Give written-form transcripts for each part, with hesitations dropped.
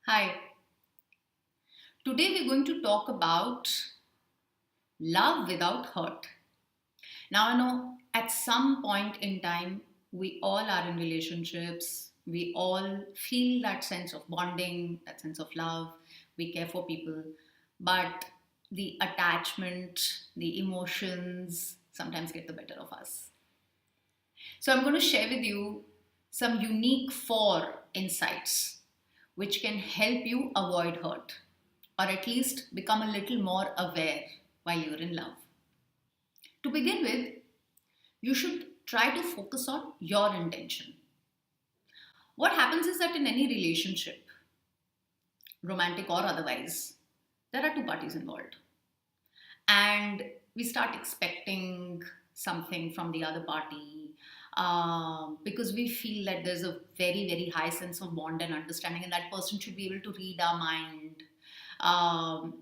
Hi, today we're going to talk about love without hurt. Now, I know at some point in time, we all are in relationships, we all feel that sense of bonding, that sense of love, we care for people, but the attachment, the emotions sometimes get the better of us. So, I'm going to share with you some unique four insights which can help you avoid hurt or at least become a little more aware while you're in love. To begin with, you should try to focus on your intention. What happens is that in any relationship, romantic or otherwise, there are two parties involved. And we start expecting something from the other party because we feel that there's a very, very high sense of bond and understanding, and that person should be able to read our mind.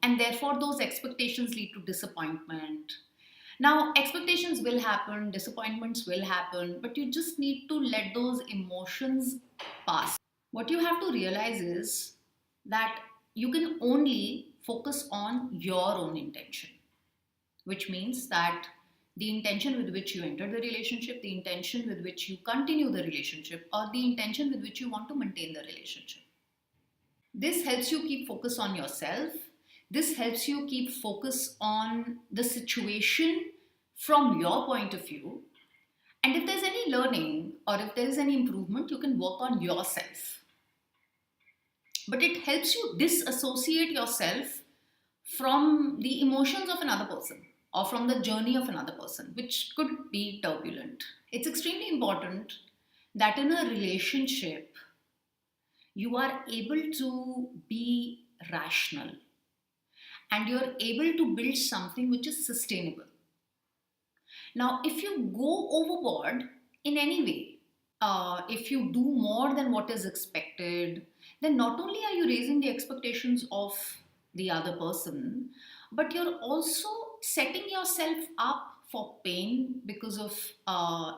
And therefore, those expectations lead to disappointment. Now, expectations will happen, disappointments will happen, but you just need to let those emotions pass. What you have to realize is that you can only focus on your own intention, which means that the intention with which you enter the relationship, the intention with which you continue the relationship, or the intention with which you want to maintain the relationship. This helps you keep focus on yourself. This helps you keep focus on the situation from your point of view. And if there's any learning or if there is any improvement, you can work on yourself. But it helps you disassociate yourself from the emotions of another person or from the journey of another person, which could be turbulent. It's extremely important that in a relationship, you are able to be rational and you're able to build something which is sustainable. Now, if you go overboard in any way, if you do more than what is expected, then not only are you raising the expectations of the other person, but you're also setting yourself up for pain because of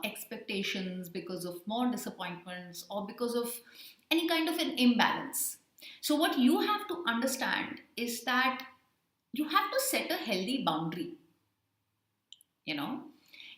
expectations, because of more disappointments, or because of any kind of an imbalance. So, what you have to understand is that you have to set a healthy boundary. You know,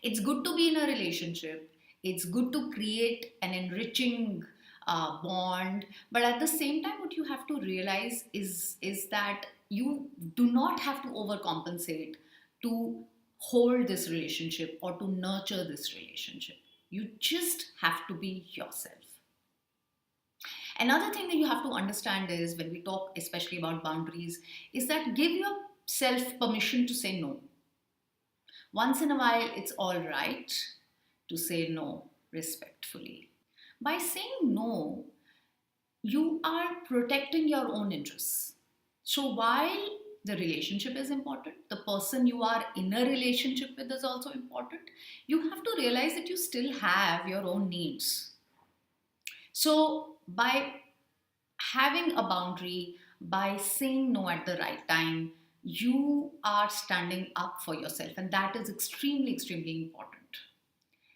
it's good to be in a relationship, it's good to create an enriching bond, but at the same time, what you have to realize is that you do not have to overcompensate to hold this relationship or to nurture this relationship. You just have to be yourself. Another thing that you have to understand is when we talk especially about boundaries is that give yourself permission to say no. Once in a while, it's all right to say no respectfully. By saying no, you are protecting your own interests. So while the relationship is important, the person you are in a relationship with is also important, you have to realize that you still have your own needs. So by having a boundary, by saying no at the right time, you are standing up for yourself, and that is extremely, extremely important,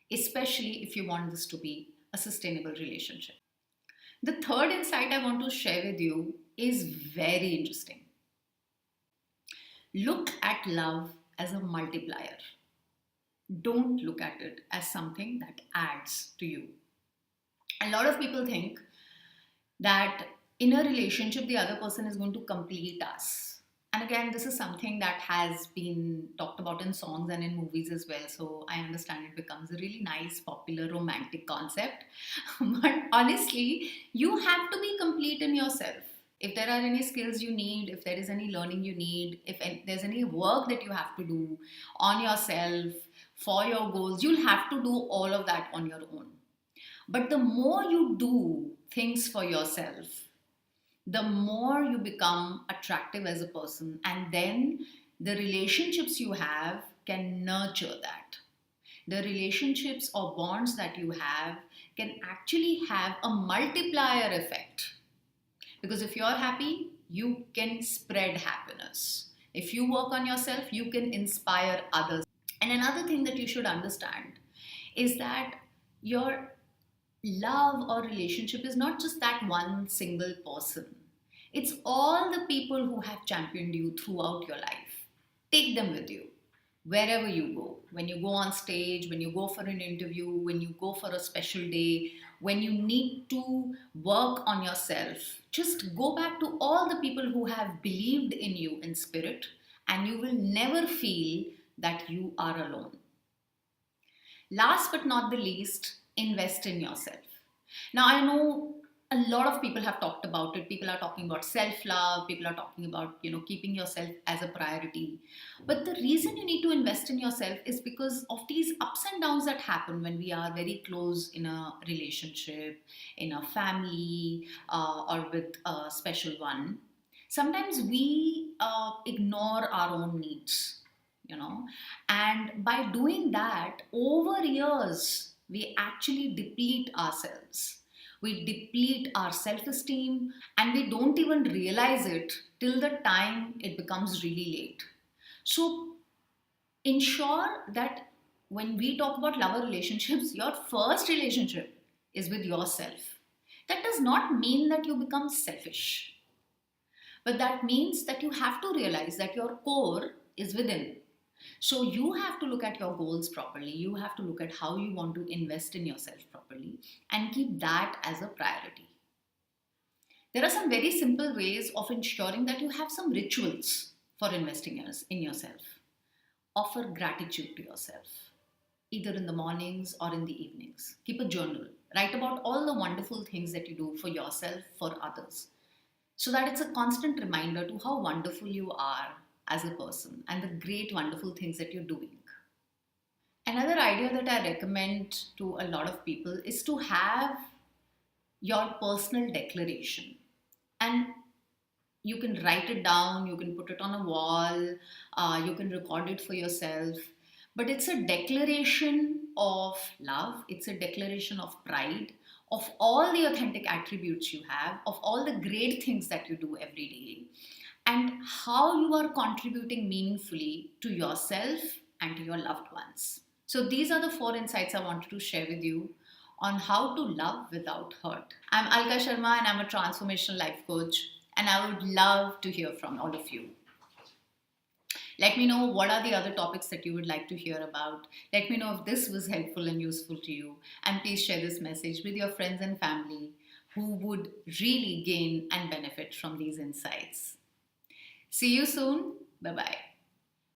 especially if you want this to be a sustainable relationship. The third insight I want to share with you is very interesting. Look at love as a multiplier. Don't look at it as something that adds to you. A lot of people think that in a relationship, the other person is going to complete us. And again, this is something that has been talked about in songs and in movies as well. So I understand it becomes a really nice, popular, romantic concept. But honestly, you have to be complete in yourself. If there are any skills you need, if there is any learning you need, if there's any work that you have to do on yourself for your goals, you'll have to do all of that on your own. But the more you do things for yourself, the more you become attractive as a person, and then the relationships you have can nurture that. The relationships or bonds that you have can actually have a multiplier effect, because if you're happy, you can spread happiness. If you work on yourself, you can inspire others. And another thing that you should understand is that your love or relationship is not just that one single person. It's all the people who have championed you throughout your life. Take them with you wherever you go. When you go on stage, when you go for an interview, when you go for a special day, when you need to work on yourself, just go back to all the people who have believed in you in spirit, and you will never feel that you are alone. Last but not the least, invest in yourself. Now, I know a lot of people have talked about it. People are talking about self-love. People are talking about, keeping yourself as a priority. But the reason you need to invest in yourself is because of these ups and downs that happen when we are very close in a relationship, in a family, or with a special one. Sometimes we ignore our own needs, and by doing that, over years, we actually deplete ourselves. We deplete our self esteem, and we don't even realize it till the time it becomes really late. So, ensure that when we talk about lover relationships, your first relationship is with yourself. That does not mean that you become selfish, but that means that you have to realize that your core is within. So you have to look at your goals properly. You have to look at how you want to invest in yourself properly and keep that as a priority. There are some very simple ways of ensuring that you have some rituals for investing in yourself. Offer gratitude to yourself, either in the mornings or in the evenings. Keep a journal. Write about all the wonderful things that you do for yourself, for others, so that it's a constant reminder to how wonderful you are as a person and the great, wonderful things that you're doing. Another idea that I recommend to a lot of people is to have your personal declaration. And you can write it down, you can put it on a wall, you can record it for yourself. But it's a declaration of love, it's a declaration of pride, of all the authentic attributes you have, of all the great things that you do every day, and how you are contributing meaningfully to yourself and to your loved ones. So these are the 4 insights I wanted to share with you on how to love without hurt. I'm Alka Sharma and I'm a transformational life coach, and I would love to hear from all of you. Let me know what are the other topics that you would like to hear about. Let me know if this was helpful and useful to you. And please share this message with your friends and family who would really gain and benefit from these insights. See you soon. Bye-bye.